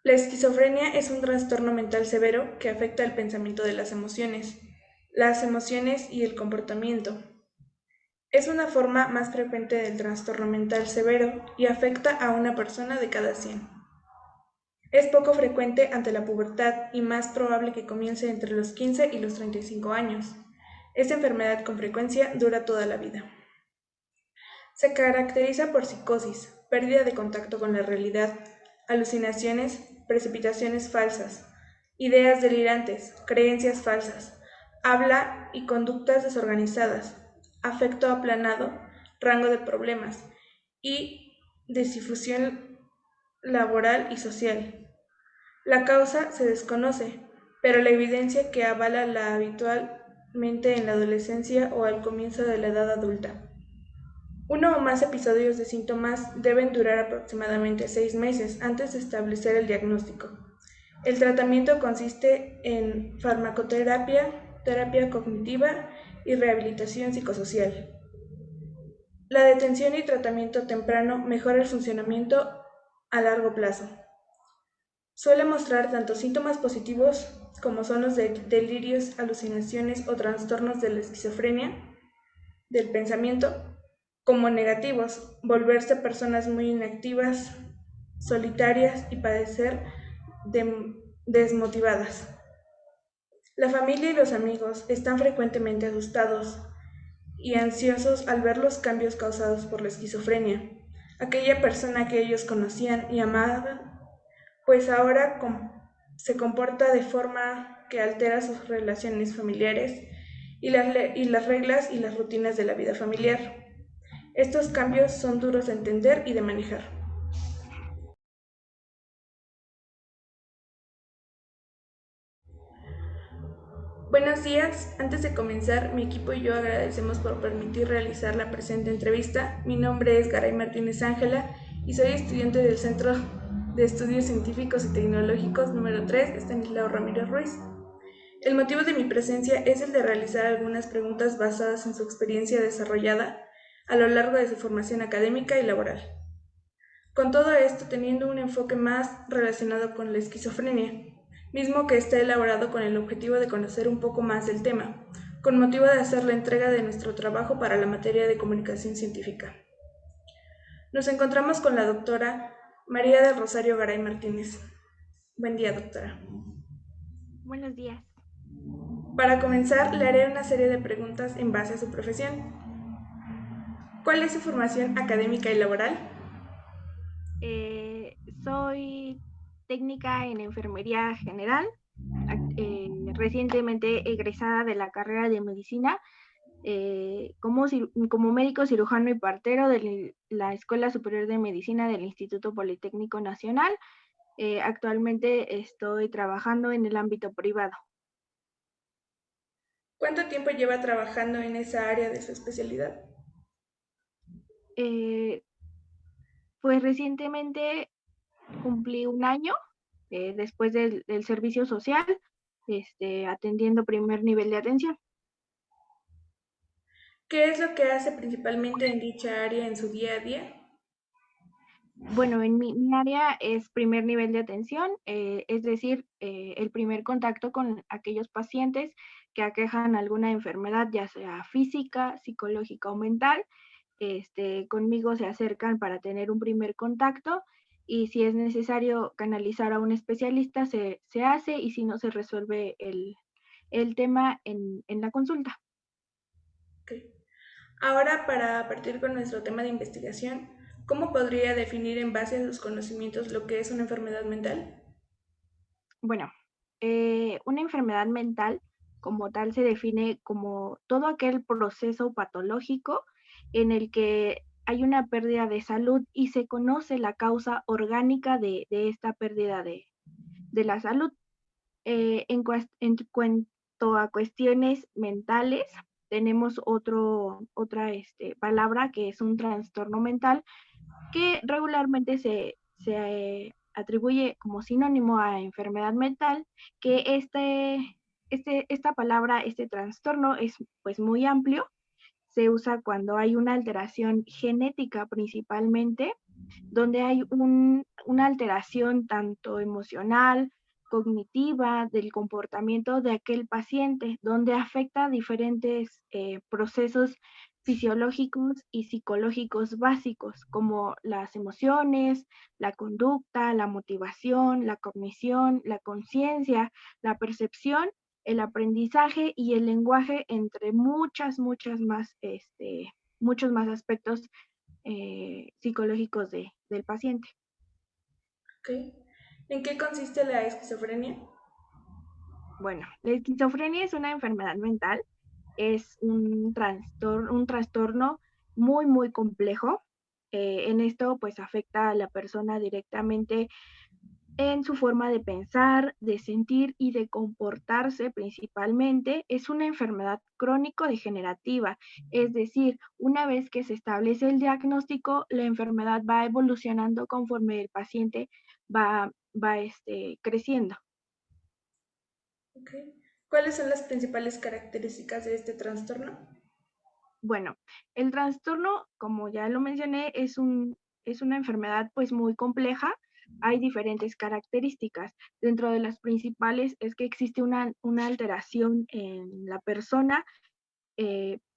La esquizofrenia es un trastorno mental severo que afecta el pensamiento de las emociones y el comportamiento. Es una forma más frecuente del trastorno mental severo y afecta a una persona de cada 100. Es poco frecuente ante la pubertad y más probable que comience entre los 15 y los 35 años. Esta enfermedad con frecuencia dura toda la vida. Se caracteriza por psicosis, pérdida de contacto con la realidad, alucinaciones, precipitaciones falsas, ideas delirantes, creencias falsas, habla y conductas desorganizadas, afecto aplanado, rango de problemas y difusión laboral y social. La causa se desconoce, pero la evidencia que avala la habitualmente en la adolescencia o al comienzo de la edad adulta. Uno o más episodios de síntomas deben durar aproximadamente 6 meses antes de establecer el diagnóstico. El tratamiento consiste en farmacoterapia, terapia cognitiva y rehabilitación psicosocial. La detención y tratamiento temprano mejora el funcionamiento a largo plazo. Suele mostrar tanto síntomas positivos como son los de delirios, alucinaciones o trastornos de la esquizofrenia, del pensamiento, como negativos, volverse personas muy inactivas, solitarias y padecer desmotivadas. La familia y los amigos están frecuentemente asustados y ansiosos al ver los cambios causados por la esquizofrenia. Aquella persona que ellos conocían y amaban, pues ahora se comporta de forma que altera sus relaciones familiares y las reglas y las rutinas de la vida familiar. Estos cambios son duros de entender y de manejar. Buenos días. Antes de comenzar, mi equipo y yo agradecemos por permitir realizar la presente entrevista. Mi nombre es Garay Martínez Ángela y soy estudiante del Centro de Estudios Científicos y Tecnológicos número 3, Estanislao Ramírez Ruiz. El motivo de mi presencia es el de realizar algunas preguntas basadas en su experiencia desarrollada a lo largo de su formación académica y laboral. Con todo esto teniendo un enfoque más relacionado con la esquizofrenia, mismo que está elaborado con el objetivo de conocer un poco más del tema, con motivo de hacer la entrega de nuestro trabajo para la materia de comunicación científica. Nos encontramos con la doctora María del Rosario Garay Martínez. Buen día, doctora. Buenos días. Para comenzar, le haré una serie de preguntas en base a su profesión. ¿Cuál es su formación académica y laboral? Soy técnica en enfermería general, recientemente egresada de la carrera de medicina, como médico cirujano y partero de la Escuela Superior de Medicina del Instituto Politécnico Nacional. Actualmente estoy trabajando en el ámbito privado. ¿Cuánto tiempo lleva trabajando en esa área de su especialidad? Eh, pues recientemente cumplí un año después del servicio social, atendiendo primer nivel de atención. ¿Qué es lo que hace principalmente en dicha área en su día a día? Bueno, en mi área es primer nivel de atención, es decir, el primer contacto con aquellos pacientes que aquejan alguna enfermedad, ya sea física, psicológica o mental. Conmigo se acercan para tener un primer contacto y si es necesario canalizar a un especialista, se hace y si no, se resuelve el tema en la consulta. Okay. Ahora, para partir con nuestro tema de investigación, ¿cómo podría definir en base a sus conocimientos lo que es una enfermedad mental? Bueno, una enfermedad mental como tal se define como todo aquel proceso patológico en el que hay una pérdida de salud y se conoce la causa orgánica de esta pérdida de la salud. En cuanto a cuestiones mentales, tenemos otra palabra que es un trastorno mental que regularmente se atribuye como sinónimo a enfermedad mental, que esta palabra, este trastorno es pues muy amplio, se usa cuando hay una alteración genética principalmente, donde hay una alteración tanto emocional, cognitiva, del comportamiento de aquel paciente, donde afecta diferentes procesos fisiológicos y psicológicos básicos, como las emociones, la conducta, la motivación, la cognición, la conciencia, la percepción, el aprendizaje y el lenguaje, entre muchos más aspectos psicológicos del paciente. ¿Ok? ¿En qué consiste la esquizofrenia? Bueno, la esquizofrenia es una enfermedad mental, es un trastorno muy, muy complejo. En esto, pues, afecta a la persona directamente en su forma de pensar, de sentir y de comportarse principalmente. Es una enfermedad crónico-degenerativa, es decir, una vez que se establece el diagnóstico, la enfermedad va evolucionando conforme el paciente va creciendo. ¿Ok? ¿Cuáles son las principales características de este trastorno? Bueno, el trastorno, como ya lo mencioné, es una enfermedad pues muy compleja. Hay diferentes características. Dentro de las principales es que existe una alteración en la persona,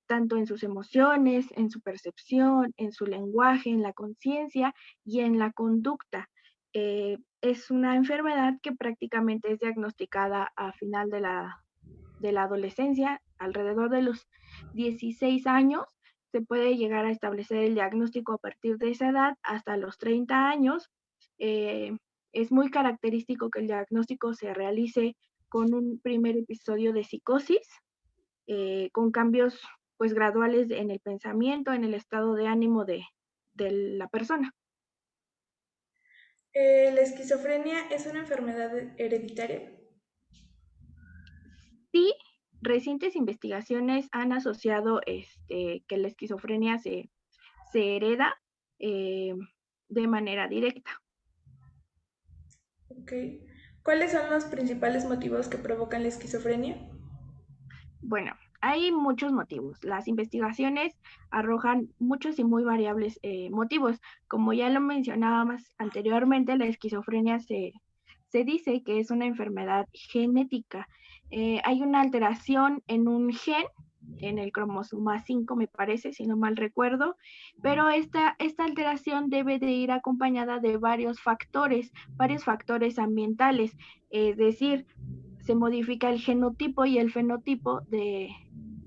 tanto en sus emociones, en su percepción, en su lenguaje, en la conciencia y en la conducta. Es una enfermedad que prácticamente es diagnosticada a final de la adolescencia, alrededor de los 16 años. Se puede llegar a establecer el diagnóstico a partir de esa edad hasta los 30 años. Eh, es muy característico que el diagnóstico se realice con un primer episodio de psicosis, con cambios pues graduales en el pensamiento, en el estado de ánimo de la persona. ¿La esquizofrenia es una enfermedad hereditaria? Sí, recientes investigaciones han asociado que la esquizofrenia se hereda eh, de manera directa. ¿Ok? ¿Cuáles son los principales motivos que provocan la esquizofrenia? Bueno, hay muchos motivos. Las investigaciones arrojan muchos y muy variables motivos. Como ya lo mencionábamos anteriormente, la esquizofrenia se dice que es una enfermedad genética. Hay una alteración en un gen, en el cromosoma 5, me parece, si no mal recuerdo, pero esta alteración debe de ir acompañada de varios factores ambientales, es decir, se modifica el genotipo y el fenotipo de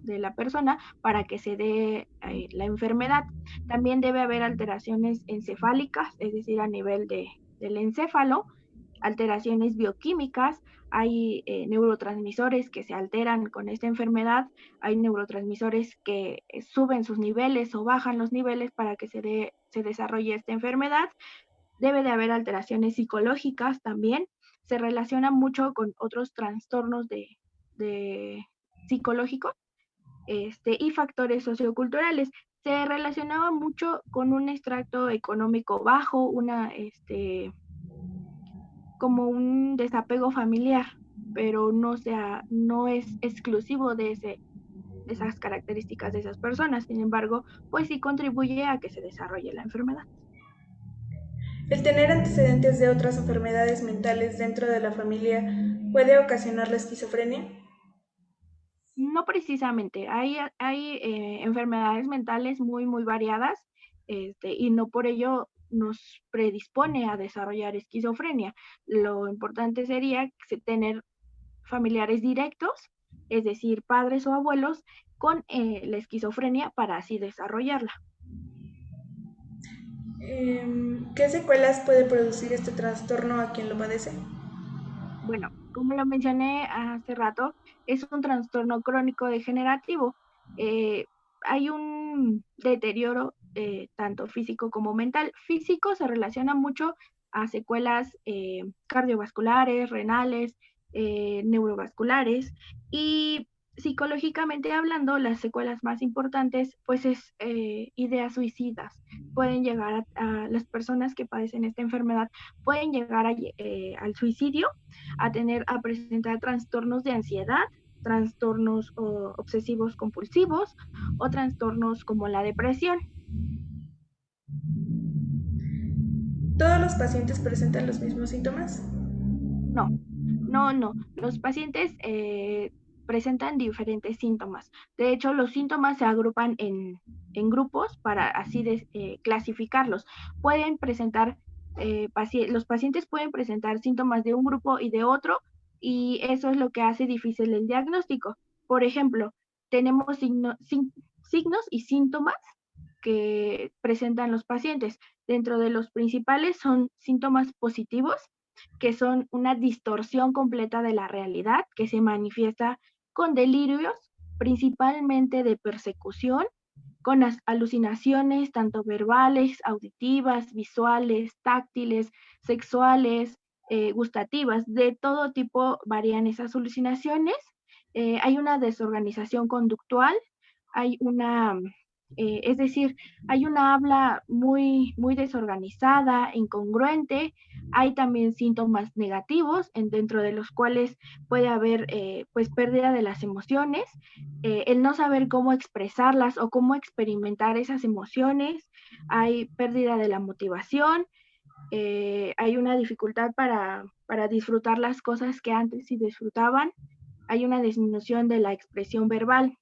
la persona para que se dé la enfermedad. También debe haber alteraciones encefálicas, es decir, a nivel del encéfalo, alteraciones bioquímicas, hay neurotransmisores que se alteran con esta enfermedad, hay neurotransmisores que suben sus niveles o bajan los niveles para que se desarrolle esta enfermedad. Debe de haber alteraciones psicológicas también. Se relaciona mucho con otros trastornos de psicológicos, y factores socioculturales. Se relacionaba mucho con un extracto económico bajo, como un desapego familiar, pero no es exclusivo de esas características de esas personas. Sin embargo, pues sí contribuye a que se desarrolle la enfermedad. ¿El tener antecedentes de otras enfermedades mentales dentro de la familia puede ocasionar la esquizofrenia? No precisamente, hay enfermedades mentales muy, muy variadas, y no por ello nos predispone a desarrollar esquizofrenia. Lo importante sería tener familiares directos, es decir, padres o abuelos, con la esquizofrenia para así desarrollarla. ¿Qué secuelas puede producir este trastorno a quien lo padece? Bueno, como lo mencioné hace rato, es un trastorno crónico degenerativo. Eh, Hay un deterioro tanto físico como mental. Físico se relaciona mucho a secuelas cardiovasculares, renales, neurovasculares, y psicológicamente hablando, las secuelas más importantes pues es ideas suicidas. Pueden llegar a las personas que padecen esta enfermedad, pueden llegar al suicidio, a presentar trastornos de ansiedad, trastornos obsesivos compulsivos o trastornos como la depresión. ¿Todos los pacientes presentan los mismos síntomas? No, no. Los pacientes presentan diferentes síntomas. De hecho, los síntomas se agrupan en grupos para así clasificarlos. Pueden presentar, los pacientes pueden presentar síntomas de un grupo y de otro, y eso es lo que hace difícil el diagnóstico. Por ejemplo, tenemos signos y síntomas que presentan los pacientes. Dentro de los principales son síntomas positivos, que son una distorsión completa de la realidad que se manifiesta con delirios, principalmente de persecución, con las alucinaciones tanto verbales, auditivas, visuales, táctiles, sexuales, gustativas, de todo tipo varían esas alucinaciones. Hay una desorganización conductual, hay una, es decir, hay una habla muy desorganizada, incongruente. Hay también síntomas negativos, dentro de los cuales puede haber pues pérdida de las emociones, el no saber cómo expresarlas o cómo experimentar esas emociones. Hay pérdida de la motivación, hay una dificultad para disfrutar las cosas que antes sí disfrutaban, hay una disminución de la expresión verbal.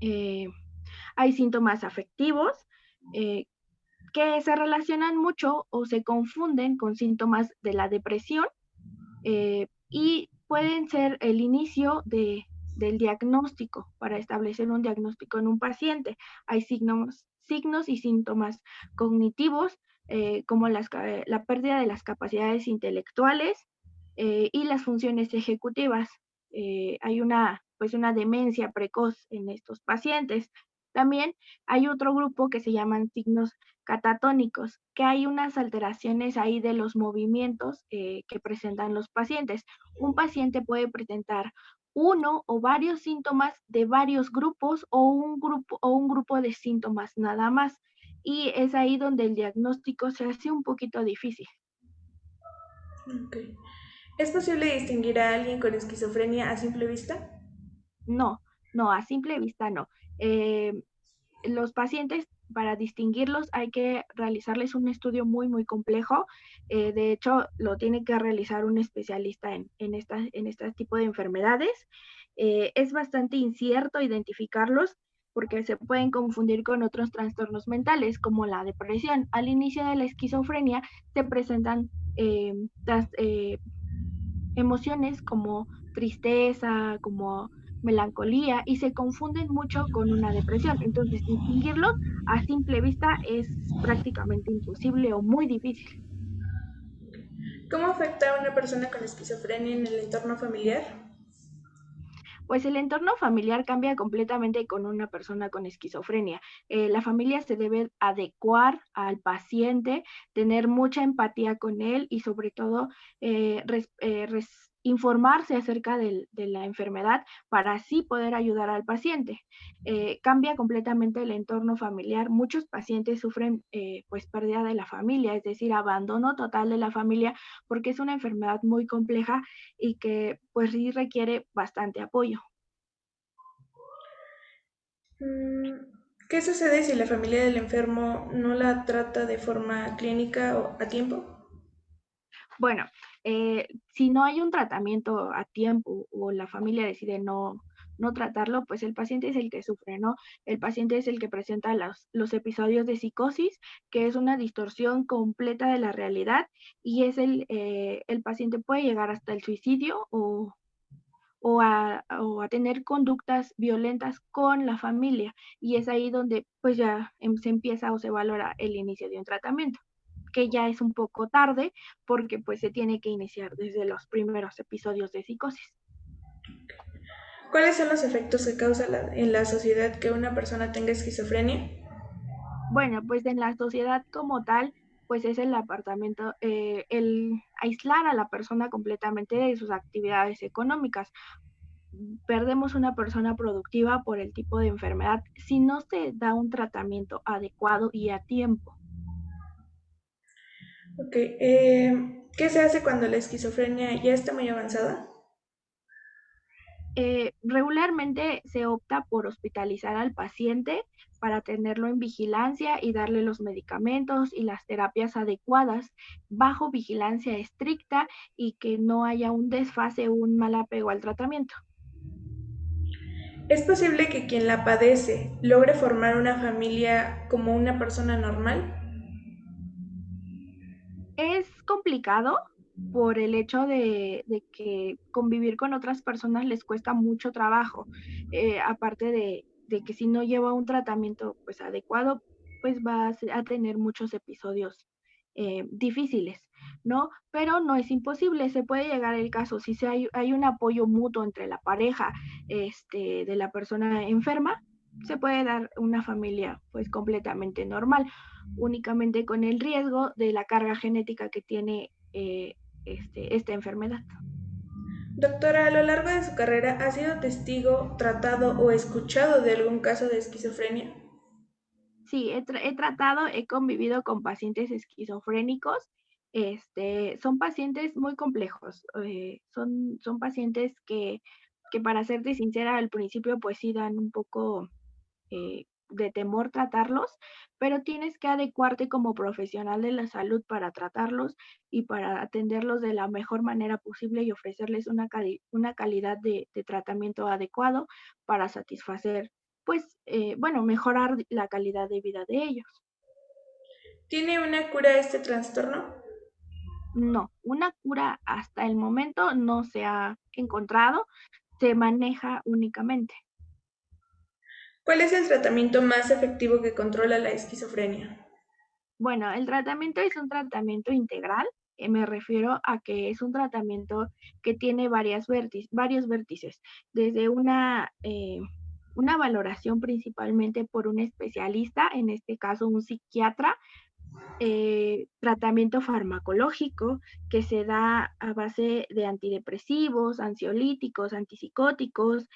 Eh, Hay síntomas afectivos, eh, que se relacionan mucho o se confunden con síntomas de la depresión, y pueden ser el inicio del diagnóstico para establecer un diagnóstico en un paciente. Hay signos y síntomas cognitivos, como la pérdida de las capacidades intelectuales, y las funciones ejecutivas. Hay pues una demencia precoz en estos pacientes. También hay otro grupo que se llaman signos catatónicos, que hay unas alteraciones ahí de los movimientos que presentan los pacientes. Un paciente puede presentar uno o varios síntomas de varios grupos, o un grupo de síntomas nada más. Y es ahí donde el diagnóstico se hace un poquito difícil. Ok. ¿Es posible distinguir a alguien con esquizofrenia a simple vista? No, no, a simple vista no. Eh, los pacientes, para distinguirlos, hay que realizarles un estudio muy complejo. De hecho, lo tiene que realizar un especialista en este tipo de enfermedades. Es bastante incierto identificarlos porque se pueden confundir con otros trastornos mentales, como la depresión. Al inicio de la esquizofrenia se presentan eh, tras, emociones como tristeza, como melancolía, y se confunden mucho con una depresión. Entonces, distinguirlos a simple vista es prácticamente imposible o muy difícil. ¿Cómo afecta a una persona con esquizofrenia en el entorno familiar? Pues el entorno familiar cambia completamente con una persona con esquizofrenia. La familia se debe adecuar al paciente, tener mucha empatía con él y sobre todo informarse acerca de la enfermedad para así poder ayudar al paciente. Cambia completamente el entorno familiar. Muchos pacientes sufren pues pérdida de la familia, es decir, abandono total de la familia, porque es una enfermedad muy compleja y que pues sí requiere bastante apoyo. Mm, ¿Qué sucede si la familia del enfermo no la trata de forma clínica o a tiempo? Bueno, si no hay un tratamiento a tiempo o la familia decide no tratarlo, pues el paciente es el que sufre, ¿no? El paciente es el que presenta los episodios de psicosis, que es una distorsión completa de la realidad, y es el paciente puede llegar hasta el suicidio o a tener conductas violentas con la familia, y es ahí donde pues ya se empieza o se valora el inicio de un tratamiento, que ya es un poco tarde porque pues se tiene que iniciar desde los primeros episodios de psicosis. ¿Cuáles son los efectos que causa en la sociedad que una persona tenga esquizofrenia? Bueno, pues en la sociedad como tal, pues es el apartamiento, el aislar a la persona completamente de sus actividades económicas. Perdemos una persona productiva por el tipo de enfermedad si no se da un tratamiento adecuado y a tiempo. Ok, ¿qué se hace cuando la esquizofrenia ya está muy avanzada? Regularmente se opta por hospitalizar al paciente para tenerlo en vigilancia y darle los medicamentos y las terapias adecuadas bajo vigilancia estricta y que no haya un desfase o un mal apego al tratamiento. ¿Es posible que quien la padece logre formar una familia como una persona normal? Es complicado por el hecho de que convivir con otras personas les cuesta mucho trabajo. Aparte de que si no lleva un tratamiento, pues, adecuado, pues, a tener muchos episodios, difíciles, ¿no? Pero no es imposible, se puede llegar el caso. Si hay un apoyo mutuo entre la pareja, de la persona enferma, se puede dar una familia, pues, completamente normal, únicamente con el riesgo de la carga genética que tiene esta enfermedad. Doctora, a lo largo de su carrera, ¿ha sido testigo, tratado o escuchado de algún caso de esquizofrenia? Sí, he tratado, he convivido con pacientes esquizofrénicos. Son pacientes muy complejos. Son pacientes que, para serte sincera, al principio pues sí dan un poco de temor tratarlos, pero tienes que adecuarte como profesional de la salud para tratarlos y para atenderlos de la mejor manera posible y ofrecerles una calidad de tratamiento adecuado para satisfacer, pues, bueno, mejorar la calidad de vida de ellos. ¿Tiene una cura este trastorno? No, una cura hasta el momento no se ha encontrado, se maneja únicamente. ¿Cuál es el tratamiento más efectivo que controla la esquizofrenia? Bueno, el tratamiento es un tratamiento integral. Me refiero a que es un tratamiento que tiene varios vértices, desde una valoración principalmente por un especialista, en este caso un psiquiatra, tratamiento farmacológico que se da a base de antidepresivos, ansiolíticos, antipsicóticos,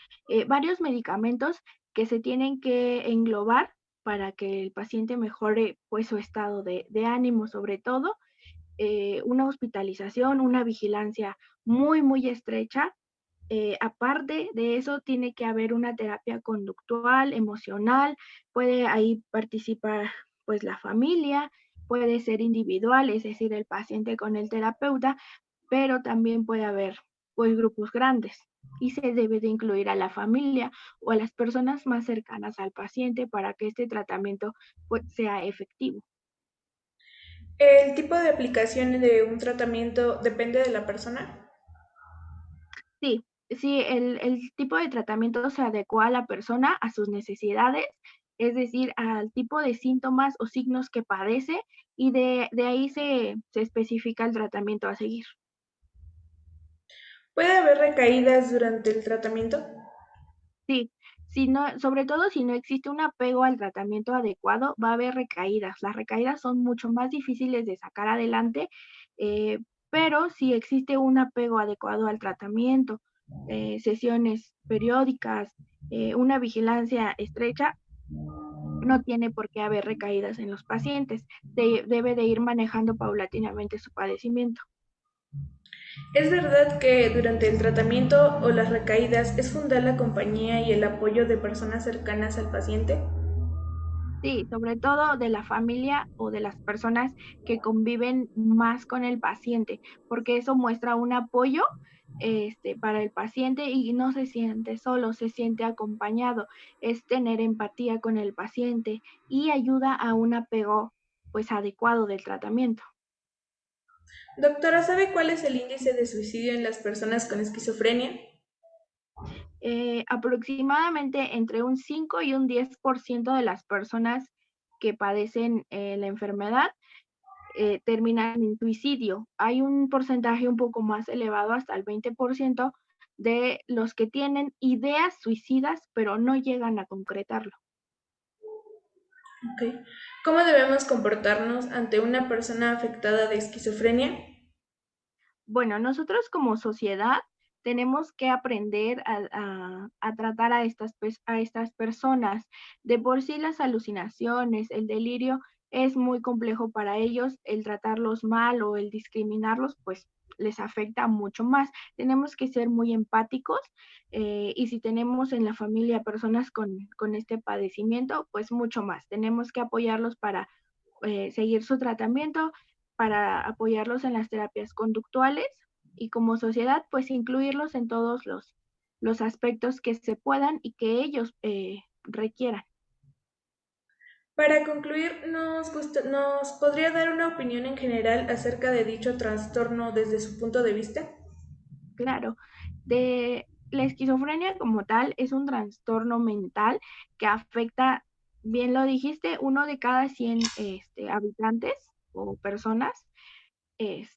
varios medicamentos que se tienen que englobar para que el paciente mejore, pues, su estado de ánimo, sobre todo, una hospitalización, una vigilancia muy, muy estrecha. Aparte de eso, tiene que haber una terapia conductual, emocional, puede ahí participar, pues, la familia, puede ser individual, es decir, el paciente con el terapeuta, pero también puede haber, pues, grupos grandes y se debe de incluir a la familia o a las personas más cercanas al paciente para que este tratamiento, pues, sea efectivo. ¿El tipo de aplicación de un tratamiento depende de la persona? Sí, sí, el tipo de tratamiento se adecua a la persona, a sus necesidades, es decir, al tipo de síntomas o signos que padece, y de ahí se especifica el tratamiento a seguir. ¿Puede haber recaídas durante el tratamiento? Sí, si no, sobre todo si no existe un apego al tratamiento adecuado, va a haber recaídas. Las recaídas son mucho más difíciles de sacar adelante, eh, pero si existe un apego adecuado al tratamiento, sesiones periódicas, una vigilancia estrecha, no tiene por qué haber recaídas en los pacientes. Debe de ir manejando paulatinamente su padecimiento. ¿Es verdad que durante el tratamiento o las recaídas es fundamental la compañía y el apoyo de personas cercanas al paciente? Sí, sobre todo de la familia o de las personas que conviven más con el paciente, porque eso muestra un apoyo, para el paciente y no se siente solo, se siente acompañado. Es tener empatía con el paciente y ayuda a un apego, pues, adecuado del tratamiento. Doctora, ¿sabe cuál es el índice de suicidio en las personas con esquizofrenia? Aproximadamente entre un 5 y un 10% de las personas que padecen, la enfermedad terminan en suicidio. Hay un porcentaje un poco más elevado, hasta el 20%, de los que tienen ideas suicidas, pero no llegan a concretarlo. Ok. ¿Cómo debemos comportarnos ante una persona afectada de esquizofrenia? Bueno, nosotros como sociedad tenemos que aprender a tratar a estas personas. De por sí las alucinaciones, el delirio es muy complejo para ellos, el tratarlos mal o el discriminarlos, pues les afecta mucho más. Tenemos que ser muy empáticos y si tenemos en la familia personas con este padecimiento, pues mucho más. Tenemos que apoyarlos para seguir su tratamiento, para apoyarlos en las terapias conductuales y como sociedad, pues incluirlos en todos los aspectos que se puedan y que ellos requieran. Para concluir, ¿nos podría dar una opinión en general acerca de dicho trastorno desde su punto de vista? Claro, de la esquizofrenia como tal es un trastorno mental que afecta, bien lo dijiste, uno de cada 100 habitantes o personas. Es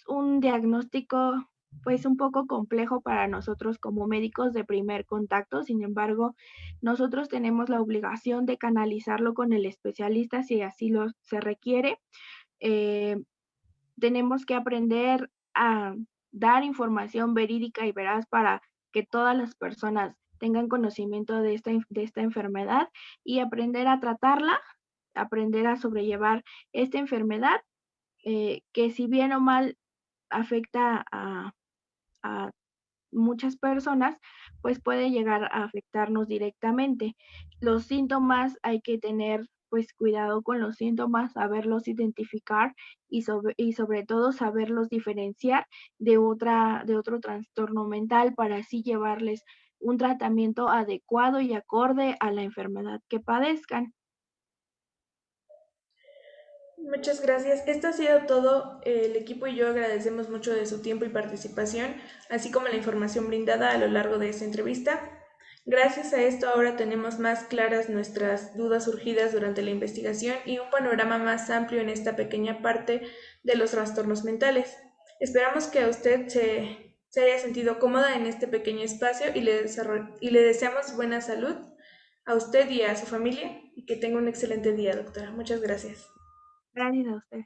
un diagnóstico pues un poco complejo para nosotros como médicos de primer contacto. Sin embargo, nosotros tenemos la obligación de canalizarlo con el especialista si así lo se requiere. Eh, Tenemos que aprender a dar información verídica y veraz para que todas las personas tengan conocimiento de esta enfermedad y aprender a tratarla, aprender a sobrellevar esta enfermedad, que si bien o mal afecta a muchas personas, pues puede llegar a afectarnos directamente. Los síntomas hay que tener pues cuidado con los síntomas, saberlos identificar y sobre todo saberlos diferenciar de otro trastorno mental para así llevarles un tratamiento adecuado y acorde a la enfermedad que padezcan. Muchas gracias. Esto ha sido todo. El equipo y yo agradecemos mucho de su tiempo y participación, así como la información brindada a lo largo de esta entrevista. Gracias a esto ahora tenemos más claras nuestras dudas surgidas durante la investigación y un panorama más amplio en esta pequeña parte de los trastornos mentales. Esperamos que a usted se haya sentido cómoda en este pequeño espacio y le deseamos buena salud a usted y a su familia y que tenga un excelente día, doctora. Muchas gracias. Gracias a usted.